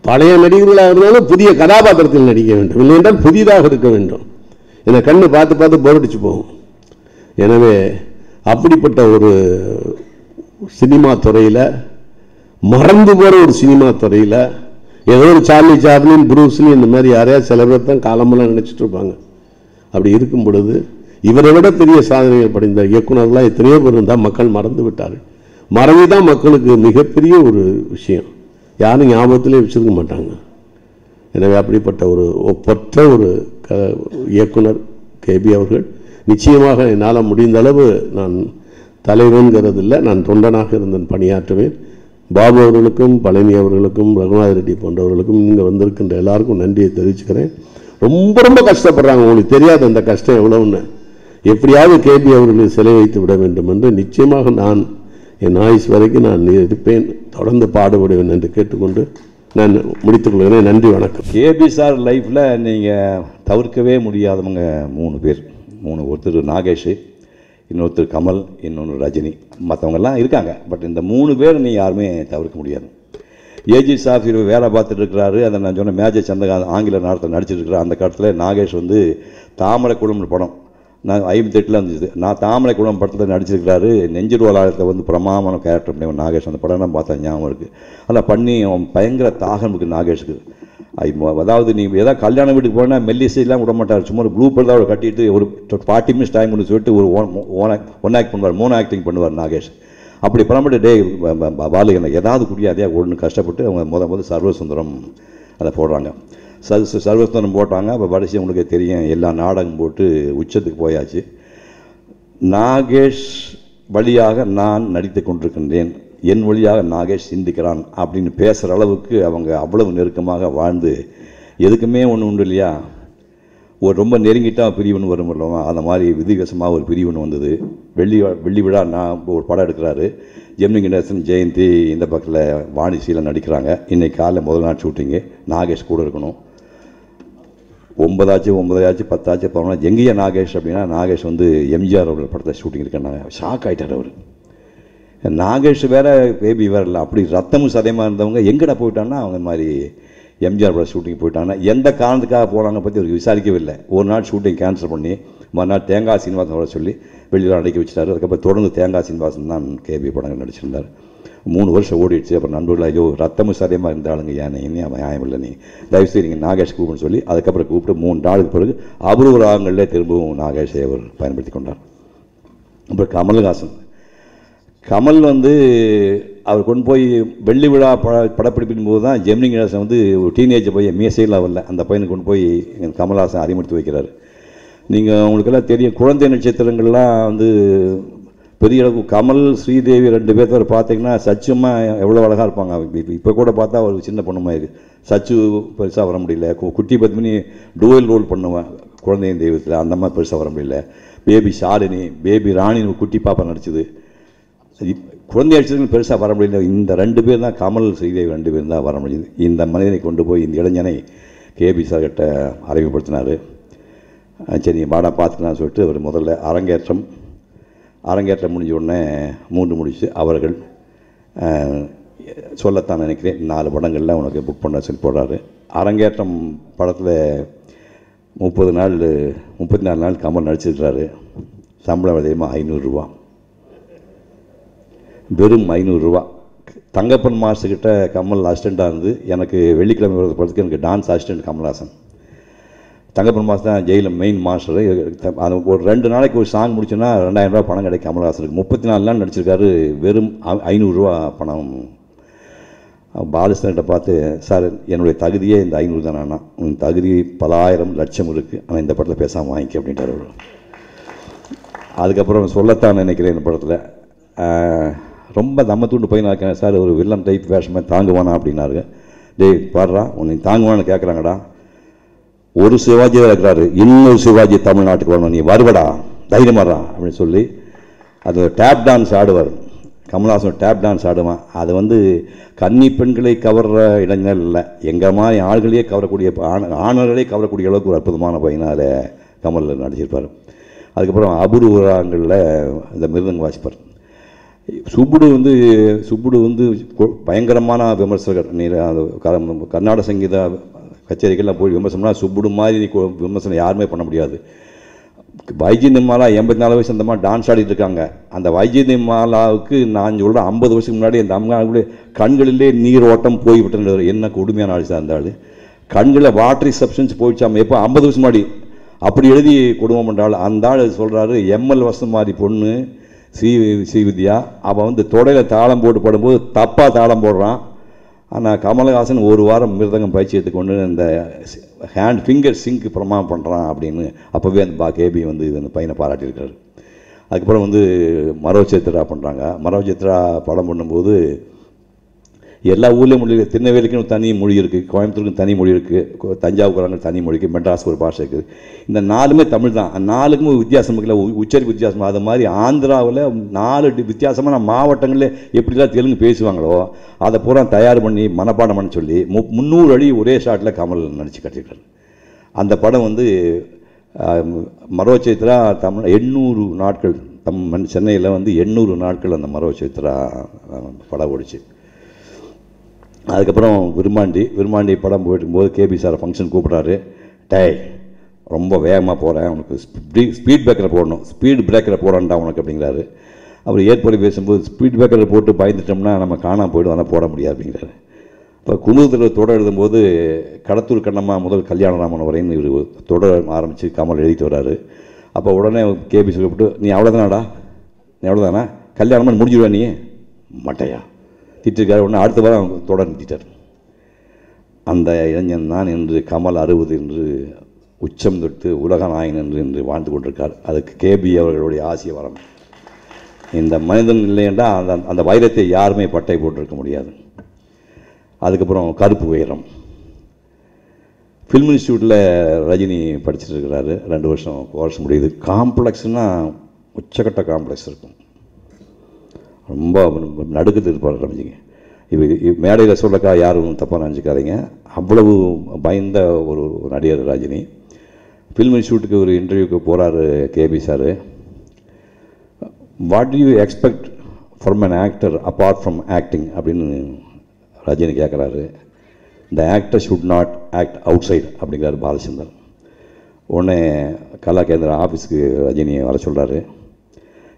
பழைய நடிகர்களாக இருந்தாலும் புதிய கதாபாத்திரத்தில் நடிக்க வேண்டும், இல்லை என்றால் புதிதாக இருக்க வேண்டும். என்னை கண்ணு பார்த்து பார்த்து போரடிச்சு போகும். எனவே அப்படிப்பட்ட ஒரு சினிமா துறையில், மறந்து போகிற ஒரு சினிமா துறையில், ஏதோ ஒரு சார்லி சாப்ளின், புரூஸ்லி இந்த மாதிரி யாரையாவது சில பேர் தான் காலமெல்லாம் நினச்சிட்டு இருப்பாங்க. அப்படி இருக்கும் பொழுது இவரை விட பெரிய சாதனைகள் படைந்த இயக்குநர்களாக எத்தனையோ பேர் இருந்தால் மக்கள் மறந்து விட்டார்கள். மறந்து தான் மக்களுக்கு மிகப்பெரிய ஒரு விஷயம், யாரும் ஞாபகத்திலே வச்சிருக்க மாட்டாங்க. எனவே அப்படிப்பட்ட ஒரு ஒப்பற்ற ஒரு இயக்குனர் கேபி அவர்கள். நிச்சயமாக என்னால் முடிந்த அளவு நான் தலைவன்கிறது இல்லை, நான் தொண்டனாக இருந்தேன், பணியாற்றுவேன். பாபு அவர்களுக்கும் பழனி அவர்களுக்கும் ரகுநாத ரெட்டி போன்றவர்களுக்கும் இங்கே வந்திருக்கின்ற எல்லாருக்கும் நன்றியை தெரிவிச்சுக்கிறேன். ரொம்ப ரொம்ப கஷ்டப்படுறாங்க. உங்களுக்கு தெரியாது அந்த கஷ்டம் எவ்வளவுன்னு. எப்படியாவது கேபி அவர்களுக்கு சிலை வைத்து விட வேண்டும் என்று நிச்சயமாக நான் என் ஆயுஸ் வரைக்கும் நான் இருப்பேன், தொடர்ந்து பாடுபடுவேன் என்று கேட்டுக்கொண்டு நான் முடித்துக் கொள்கிறேன். நன்றி, வணக்கம். கேபி சார் லைஃப்பில் நீங்கள் தவிர்க்கவே முடியாதவங்க 3 பேர். ஒருத்தர் நாகேஷ், இன்னொருத்தர் கமல், இன்னொன்று ரஜினி. மற்றவங்கெல்லாம் இருக்காங்க, பட் இந்த 3 பேர் நீ யாருமே தவிர்க்க முடியாது. ஏஜி சாஃபி வேலை பார்த்துட்டு இருக்கிறாரு. அதை நான் சொன்ன மேஜர் சந்திரகாந்த் ஆங்கில நாடகத்தில் நடிச்சிட்டு இருக்கிறார். அந்த காலத்தில் நாகேஷ் வந்து தாமரை குளம்னு படம் நான் 58 இருந்துச்சு. நான் தாமரை குளம் படத்தில் நடிச்சிருக்கிறாரு. நெஞ்சிருவலாயத்தில் வந்து பிரமாமான கேரக்டர் பண்ணி நாகேஷ். அந்த படம்லாம் பார்த்தா ஞாபகம் இருக்குது. அதில் பண்ணி அவன் பயங்கர தாகம் இருக்குது நாகேஷுக்கு. அதாவது நீ ஏதாவது கல்யாண வீட்டுக்கு போனால் மெல்லிசைலாம் விட மாட்டார். சும்மா ஒரு ப்ளூ பர்தா அவரை கட்டிட்டு ஒரு 40 மினிட்ஸ் டைம் ஒன்று சொல்லிட்டு ஒரு ஒன் ஆக்ட் பண்ணுவார், மோனோ ஆக்டிங் பண்ணுவார் நாகேஷ். அப்படி பரம்பிட்டு டே பாலு எனக்கு ஏதாவது குடியாதையா ஒன்று கஷ்டப்பட்டு அவங்க முதல் சர்வசுந்தரம் அதை போடுறாங்க. சர்வசுந்தரம் போட்டாங்க. அப்போ கடைசி உங்களுக்கு தெரியும், எல்லா நாடகம் போட்டு உச்சத்துக்கு போயாச்சு. நாகேஷ் வழியாக நான் நடித்து கொண்டிருக்கின்றேன், என் வழியாக நாகேஷ் சிந்திக்கிறான் அப்படின்னு பேசுகிற அளவுக்கு அவங்க அவ்வளவு நெருக்கமாக வாழ்ந்து, எதுக்குமே ஒன்று உண்டு இல்லையா, ஒரு ரொம்ப நெருங்கிட்டால் பிரிவுன்னு வரும் இல்லவா, அந்த மாதிரி விதிவசமாக ஒரு பிரிவுன்னு வந்தது. வெள்ளி விழா நான் ஒரு படம் எடுக்கிறாரு. ஜெமினி கணேசன், ஜெயந்தி இந்த பக்கத்தில் வாணிசீல நடிக்கிறாங்க. இன்றைக்கி காலையில் முதல் நாள் ஷூட்டிங்கு. நாகேஷ் கூட இருக்கணும். 9 ஆச்சு 10 11 எங்கேயா நாகேஷ் அப்படின்னா, நாகேஷ் வந்து எம்ஜிஆர் அவர்கள் படத்தில் ஷூட்டிங் இருக்கேன்னாங்க. ஷாக் ஆகிட்டார் அவர். நாகேஷ் வேறு, பேபி வேறு இல்லை. அப்படி ரத்தமும் சதயமாக இருந்தவங்க எங்கடா போயிட்டான்னா, அவங்க மாதிரி எம்ஜிஆர் படம் ஷூட்டிங் போயிட்டாங்கன்னா எந்த காரணத்துக்காக போகிறாங்க பற்றி அவருக்கு விசாரிக்கவே இல்லை. ஒரு நாள் ஷூட்டிங் கேன்சல் பண்ணி மறுநாள் தேங்காய் சீனிவாசன் வர சொல்லி வெளியில் அடக்கி வச்சுட்டாரு. அதுக்கப்புறம் தொடர்ந்து தேங்காய் சீனிவாசன் தான் கேபி படங்கள் நடிச்சிருந்தார். 3 வருஷம் ஓடிடுச்சு. அப்புறம் நண்பர்கள், ஐயோ ரத்தமும் சதயமாக இருந்தாலுங்க, ஏன் இன்னும் நியாயம் இல்லை, நீ தயவுசெய்து நீங்கள் நாகேஷ் கூப்பிடுன்னு சொல்லி அதுக்கப்புறம் கூப்பிட்டு 3 நாளுக்கு பிறகு அபூர்வ ராகங்களிலே திரும்பவும் நாகேஷை அவர் பயன்படுத்தி கொண்டார். அப்புறம் கமல் வந்து அவர் கொண்டு போய் வெள்ளி விழா படப்பிடிப்பின் போது தான் ஜெமினி கணேசன் வந்து ஒரு டீனேஜ் பையன், மீசையில் வரல, அந்த பையனை கொண்டு போய் கமல்ஹாசன் அறிமுகப்படுத்தி வைக்கிறார். நீங்கள் உங்களுக்கெல்லாம் தெரியும், குழந்தை நட்சத்திரங்கள்லாம் வந்து பெரிய அளவுக்கு கமல், ஸ்ரீதேவி 2 பேர் பார்த்தீங்கன்னா சச்சுமா எவ்வளோ அழகாக இருப்பாங்க. இப்போ கூட பார்த்தா ஒரு சின்ன பொண்ணுமா இருக்குது. சச்சு பெருசாக வர முடியல. குட்டி பத்மினி டூவல் ரோல் பண்ணுவேன் குழந்தையின் தெய்வத்தில், அந்த மாதிரி பெருசாக வர முடியல. பேபி ஷாலினி, பேபி ராணின்னு குட்டி பாப்பா நடிச்சது. குழந்தை நட்சத்திரங்கள் பெருசாக வர முடியல. இந்த 2 பேர் தான், கமல், ஸ்ரீதேவி 2 பேர் தான் வர முடியுது. இந்த மனிதனை கொண்டு போய் இந்த இளைஞனை கேபி சார் கிட்ட அறிமுகப்படுத்தினார். சரி வாடா பார்த்துக்கலான்னு சொல்லிட்டு அவர் முதல்ல அரங்கேற்றம் முடிஞ்ச உடனே 3 முடிச்சு அவர்கள் சொல்லத்தான் நினைக்கிறேன் 4 படங்களில் உனக்கு புக் பண்ண சொல்லி போடுறாரு. அரங்கேற்றம் படத்தில் 34 நாள் கமல் நடிச்சிருக்கிறாரு. சம்பளம் அதிகமாக 500 ரூபா, வெறும் 500 ரூபா. தங்கப்பன் மாஸ்டர்கிட்ட கமல் அசிஸ்டண்ட்டாக இருந்து எனக்கு வெள்ளிக்கிழமை வர படத்துக்கு எனக்கு dance assistant Kamal Haasan. Thangappan master தான் ஜெயிலில் மெயின் மாஸ்டரு. அது ஒரு 2 நாளைக்கு ஒரு சாங் முடிச்சோன்னா 2000 ரூபா பணம் கிடைக்கும் கமல்ஹாசனுக்கு. 34 நாள் நடிச்சிருக்காரு, வெறும் 500 ரூபா பணம். பாலகிருஷ்ணன்கிட்ட பார்த்து, சார் என்னுடைய தகுதியே இந்த 500 தான். ஆனால் உன் தகுதி 10,000 லட்சம் இருக்குது, ஆனால் இந்த படத்தில் பேசாமல் வாங்கிக்க அப்படின்ட்டார் அவர். அதுக்கப்புறம் சொல்லத்தான் நினைக்கிறேன் இந்த படத்தில் ரொம்ப தம்ம தூண்டு போய் நான் இருக்கேன் சார், ஒரு வில்லன் டைப் வேஷமாக தாங்குவானா அப்படின்னாரு. டேய் பாடுறா, உன்னை தாங்குவான்னு கேட்குறாங்கடா. ஒரு சிவாஜியாக இருக்கிறாரு, இன்னொரு சிவாஜி தமிழ்நாட்டுக்கு வரணும், நீ வருவடா, தைரியமாடா அப்படின்னு சொல்லி அது டேப் டான்ஸ் ஆடுவார். கமல்ஹாசன் டேப் டான்ஸ் ஆடுவான். அது வந்து கன்னி பெண்களை கவர்ற இளைஞர் இல்லை, எங்கள் மாதிரி ஆள்களையே கவரக்கூடிய ஆணர்களே கவரக்கூடிய அளவுக்கு ஒரு அற்புதமான பையனால் கமல் நடிச்சிருப்பார். அதுக்கப்புறம் அபூர்வங்களில் இந்த மிருதங்க வாசிப்பார். சுப்புடு வந்து பயங்கரமான விமர்சகர். நீ அந்த கர்நாடக சங்கீத கச்சேரிக்கெல்லாம் போய் விமர்சனம்னா சுப்புடு மாதிரி விமர்சனம் யாருமே பண்ண முடியாது. வைஜெயந்திமாலா 84 வயசு அந்த மாதிரி டான்ஸ் ஆடிட்டு இருக்காங்க. அந்த வைஜெயந்திமாலாவுக்கு நான் சொல்கிறேன் 50 வருஷத்துக்கு முன்னாடி அந்த அம்மாவுடைய கண்களிலே நீர் ஓட்டம் போய்விட்டு என்ன கொடுமையான ஆள் சார் அந்த ஆள். கண்களில் வாட்டரி சப்ஸ்டன்ஸ் போயிடுச்சாம எப்போ 50 வருஷம் முன்னாடி அப்படி எழுதி குடும்பம் பண்ணுறாள். அந்த ஆள் சொல்கிறாரு, எம்எல் வசம் மாதிரி பொண்ணு ஸ்ரீவித்யா, அவள் வந்து தொடையில் தாளம் போட்டு படும்போது தப்பாக தாளம் போடுறான். ஆனால் கமலஹாசன் ஒரு வாரம் மிருதங்கம் பயிற்சி எடுத்துக்கொண்டு இந்த ஹேண்ட் ஃபிங்கர் சிங்க் பிரமாணம் பண்ணுறான் அப்படின்னு அப்போவே அந்த கேபி வந்து அந்த பையனை பாராட்டியிருக்காரு. அதுக்கப்புறம் வந்து மரோ சித்ரா பண்ணுறாங்க. மரோ சித்ரா படம் பண்ணும்போது எல்லா ஊர்லேயும் மொழி, திருநெல்வேலிக்குன்னு தனி மொழி இருக்குது, கோயம்புத்தூருக்கு தனி மொழி இருக்குது, தஞ்சாவூர்காரங்க தனி மொழி இருக்குது, மெட்ராஸுக்கு ஒரு பாஷை இருக்குது. இந்த 4மே தமிழ் தான். 4க்கும் வித்தியாசம் இல்லை, உச்சரிப்பு வித்தியாசம். அது மாதிரி ஆந்திராவில் 4 வித்தியாசமான மாவட்டங்களில் எப்படிலாம் தெலுங்கு பேசுவாங்களோ அதை பூரா தயார் பண்ணி மனப்பாடம் பண்ண சொல்லி 300 அடி ஒரே ஷாட்டில் கமல் நடித்து கட்டிருக்காரு. அந்த படம் வந்து மரோ சித்ரா தமிழ் 800 நாட்கள் சென்னையில் வந்து 800 நாட்கள் அந்த மரோ சித்ரா படம் ஓடிச்சு. அதுக்கப்புறம் விருமாண்டி படம் போயிட்டும்போது கேபி சார் ஃபங்க்ஷன் கூப்பிட்றாரு. டேய் ரொம்ப வேகமாக போகிறேன், உனக்கு ஸ்பீட் பிரேக்கரை போடணும், ஸ்பீட் பிரேக்கரை போடான்டா உனக்கு அப்படிங்கிறாரு. அவர் ஏற்போடு பேசும்போது ஸ்பீட் பிரேக்கரை போட்டு பயந்துட்டோம்னா நம்ம காணாமல் போய்டும், அதெல்லாம் போட முடியாது அப்படிங்கிறாரு. இப்போ குமுதத்தில் தொடர் எழுதும்போது கடத்தூர் கண்ணம்மா முதல் கல்யாணராமன் வரைன்னு இவர் தொடர் ஆரம்பித்து கமல் எழுதிட்டு வர்றாரு. அப்போ உடனே கேபி சொல்லிவிட்டு, நீ அவ்வளோதானாடா, நீ அவ்வளோதானா, கல்யாணமாக முடிஞ்சிடுவா நீ மாட்டையா திட்டிருக்காரு. உடனே அடுத்த வாரம் தொடர் நிறுத்திட்டார். அந்த இளைஞன் தான் என்று கமல் 60 என்று உச்சம் தொட்டு உலக நாயகன் என்று வாழ்ந்து கொண்டிருக்கார். அதுக்கு கேபி அவர்களுடைய ஆசிய வரம். இந்த மனிதன் இல்லை என்றால் அந்த வைரத்தை யாருமே பட்டை போட்டிருக்க முடியாது. அதுக்கப்புறம் கருப்பு வைரம். ஃபில்ம் இன்ஸ்டியூட்டில் ரஜினி படிச்சுட்டு இருக்கிறாரு, 2 வருஷம் கோர்ஸ் முடியுது. காம்ப்ளெக்ஸ்னால் உச்சக்கட்ட காம்ப்ளெக்ஸ் இருக்கும், ரொம்ப நடுக்கத்தில் இருப்பார் ரஜினிங்க. மேடையில் சொல்லக்கா யாரும் தப்பாக நினச்சிக்காதீங்க, அவ்வளவு பயந்த ஒரு நடிகர் ரஜினி. ஃபில்ம் இன்ஸ்டியூட்டுக்கு ஒரு இன்டர்வியூக்கு போகிறாரு K B sir. What do you expect from an actor apart from acting அப்படின்னு ரஜினி கேட்குறாரு. The actor should not act outside அப்படிங்கிறாரு பாலச்சந்தர். உடனே கலாகேந்திரா ஆஃபீஸுக்கு ரஜினியை வர சொல்கிறாரு.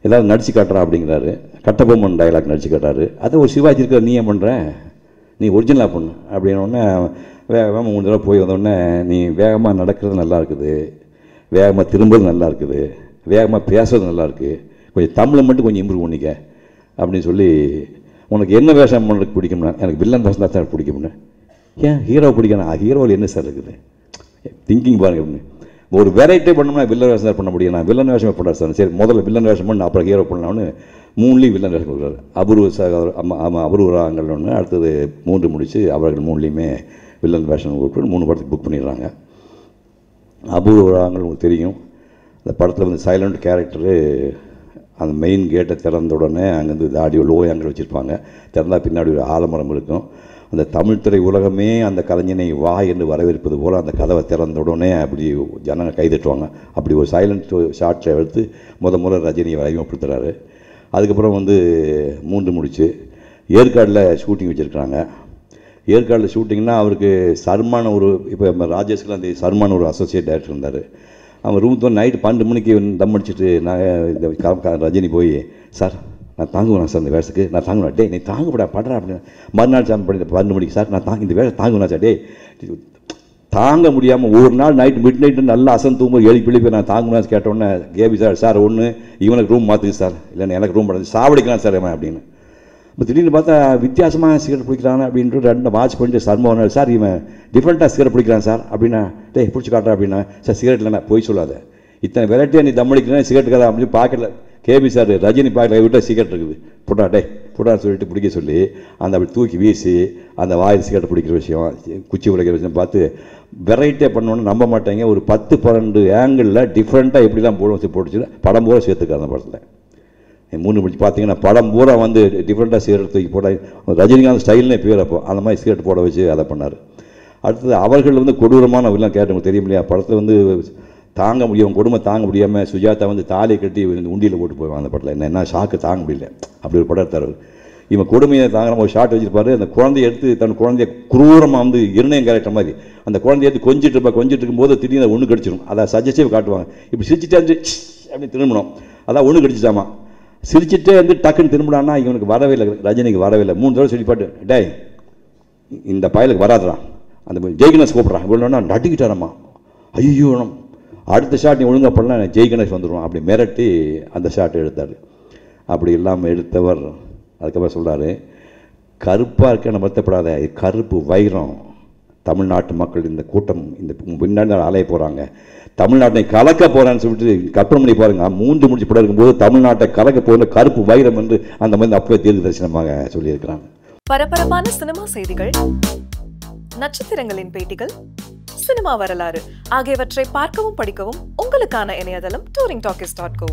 ஏதாவது நடிச்சு காட்டுறான் அப்படிங்கிறாரு. கட்டபொம்மன் டைலாக் நடிச்சு காட்டுறாரு. அதை ஒரு சிவாஜி இருக்கிற நீ ஏன் பண்ணுற, நீ ஒரிஜினலாக பண்ணு அப்படின்னோடனே வேகமாக 3 தடவை போய் வந்தோடனே, நீ வேகமாக நடக்கிறது நல்லா இருக்குது, வேகமாக திரும்புறது நல்லா இருக்குது, வேகமாக பேசுறது நல்லா இருக்குது, கொஞ்சம் தமிழை மட்டும் கொஞ்சம் இம்ப்ரூவ் பண்ணிக்க அப்படின்னு சொல்லி, உனக்கு என்ன வேஷம் பண்ணுறதுக்கு பிடிக்கும்னா, எனக்கு வில்லன் வேஷம் தான் சார் பிடிக்கும்னு. ஏன் ஹீரோ பிடிக்கணும், ஹீரோவில் என்ன சார் இருக்குது, திங்கிங் பாருங்க அப்படின்னு. ஒரு வெரைட்டி பண்ணோம்னா வில்லன் வேஷம் தான் பண்ண முடியும். நான் வில்லன் வேஷம் பண்ணுறேன் சார், சரி முதல்ல வில்லன் வேஷம் பண்ணு அப்புறம் ஹீரோ பண்ணலாம்னு 3லேயும் வில்லன் வேஷம் கொடுக்குறாரு. அபூர்வராங்கள் ஒன்று, அடுத்தது 3 முடித்து அவர்கள் 3லேயுமே வில்லன் வேஷம் கொடுத்து 3 படத்துக்கு புக் பண்ணிடுறாங்க. அபூர்வராங்கள் உங்களுக்கு தெரியும், அந்த படத்தில் வந்து சைலண்ட் கேரக்டரு. அந்த மெயின் கேட்டை திறந்த உடனே அங்கேருந்து தாடி லோ ஆங்கிள் வச்சுருப்பாங்க, திறந்தால் பின்னாடி ஒரு ஆலமரம் இருக்கும். அந்த தமிழ் திரை உலகமே அந்த கலைஞனை வா என்று வரவேற்பது போல் அந்த கதவை திறந்த உடனே அப்படி ஜனங்க கைதட்டுவாங்க. அப்படி ஒரு சைலண்ட் ஷார்ட்டை எடுத்து முத ரஜினியை அறிமுகப்படுத்துகிறாரு. அதுக்கப்புறம் வந்து 3 முடிச்சு ஏற்காடில் ஷூட்டிங் வச்சுருக்குறாங்க. ஏற்காடில் ஷூட்டிங்னா அவருக்கு சர்மான ஒரு, இப்போ ராஜேஷ்கெலாம் அந்த சர்மான ஒரு அசோசியேட் டைரக்டர் இருந்தார். அவன் ரூம் நைட்டு 12 மணிக்கு தம் அடிச்சுட்டு நான் இந்த ரஜினி போய், சார் நான் தாங்குவேன் சார் இந்த வேஷத்துக்கு, நான் தாங்குவேன், டே நீ தாங்கப்படா படுறா அப்படின்னு. மறுநாள் சாமி பண்ணி 12 மணிக்கு, சார் நான் இந்த வேஷம் தாங்குவேன் சார், டே தாங்க முடியாமல் ஒரு நாள் நைட்டு மிட் நைட்டு நல்லா அசன் தூங்கும்போது எழுப்பி நான் தாங்குவேன் கேட்டோன்னே கேபி சார் ஒன்று இவனுக்கு ரூம் மாற்றுங்க சார், இல்லைன்னா எனக்கு ரூம் படுறது சாவடிக்கலாம் சார் அவன் அப்படின்னு. இப்போ திடீர்னு பார்த்தா வித்தியாசமாக சிகரெட் பிடிக்கிறாங்க அப்படின்ட்டு 2 வாட்ச் பண்ணிட்டு சர்மோனர் சார் இவன் டிஃப்ரெண்ட்டாக சிகரெட் பிடிக்கிறான் சார் அப்படின்னா டேய் பிடிச்சி காட்டுறா அப்படின்னா சார் சிகரெட் இல்லைண்ணா போய் சொல்லாத இத்தனை வெரைட்டியாக நீ தம் அடிக்கிறேன் சிகரெட் கதை அப்படின்னு பாக்கெட்டில் கேபி சார் ரஜினி பாக்கெட்டில் விட்டால் சிகரெட் இருக்குது புட்டா டே புட்டான்னு சொல்லிட்டு பிடிக்க சொல்லி அந்த அப்படி தூக்கி வீசி அந்த வாயில் சிகரெட் பிடிக்கிற விஷயம் குச்சி உடைக்கிற விஷயம் பார்த்து வெரைட்டியாக பண்ணோன்னு நம்ப மாட்டாங்க. ஒரு 10-12 ஆங்கிளில் டிஃப்ரெண்ட்டாக எப்படிலாம் போட்டுச்சு படம் பூரா சேர்த்துக்காரு அந்த படத்தில். 3 மணிக்கு பார்த்தீங்கன்னா படம் பூரா வந்து டிஃப்ரெண்ட்டாக சிகரெட் தூக்கி போட ரஜினிகாந்த் ஸ்டைல்னே பேர் அப்போ அந்த மாதிரி சிகரெட் போட வச்சு அதை பண்ணார். அடுத்தது அவர்கள் வந்து கொடூரமான எல்லாம் கேட்டவங்க தெரியும் இல்லையா, படத்தில் வந்து தாங்க முடியும் கொடுமை தாங்க முடியாமல் சுஜாதா வந்து தாலியை கட்டி உண்டியில் போட்டு போவாங்க அந்த படத்தில். என்ன ஷாக்கு தாங்க முடியல, அப்படி ஒரு படம் எடுத்தார். இவன் கொடுமையை தாங்கிற ஒரு ஷாட் வச்சுருப்பாரு. அந்த குழந்தைய எடுத்து தன் குழந்தைய குரூரமாக வந்து இருணையம் கேரக்டர் மாதிரி அந்த குழந்தைய எடுத்து கொஞ்சிட்டு இருக்கும்போது திடீர்னு ஒன்று கடிச்சிடும். அதை சஜஸ்டிவ் காட்டுவாங்க. இப்படி சிரிச்சிட்டே வந்து அப்படி திரும்பணும், அதான் ஒன்று கடிச்சிட்டாமா. சிரிச்சிட்டே வந்து டக்குன்னு திரும்பினான்னா இவனுக்கு வரவே இல்லை, ரஜினிக்கு வரவே இல்லை. 3 தடவை சொல்லி பாட்டு டேய் இந்த பயலுக்கு வராதுறான் அந்த ஜெய்கணேஷ் கூப்பிட்றான் இவ்வளோன்னா நடுக்கிட்டாரம்மா. ஐயோ அடுத்த ஷாட் நீ ஒழுங்காக பண்ணலாம் ஜெய்கணேஷ் வந்துடுவான் அப்படி மிரட்டி அந்த ஷாட் எடுத்தார். அப்படி இல்லாமல் எடுத்தவர் அதுக்கப்புறம் சொல்கிறாரு, கருப்பாக இருக்க வருத்தப்படாத, கருப்பு வைரம். தமிழ்நாட்டு மக்கள் இந்த கூட்டம் இந்த பின்னாடி அலைய போகிறாங்க, தமிழ்நாட்டை கலக்க போகிறான்னு சொல்லிட்டு கற்பனை பண்ணி பாருங்க. 3 முடிச்சு படம் இருக்கும்போது தமிழ்நாட்டை கலக்க போகிற கருப்பு வைரம் என்று அந்த மாதிரி அப்பவே தீர்க்க தரிசனமாக சொல்லியிருக்கிறாங்க. பரபரப்பான சினிமா செய்திகள், நட்சத்திரங்களின் பேட்டிகள், சினிமா வரலாறு ஆகியவற்றை பார்க்கவும் படிக்கவும் உங்களுக்கான இணையதளம் touringtalkies.co.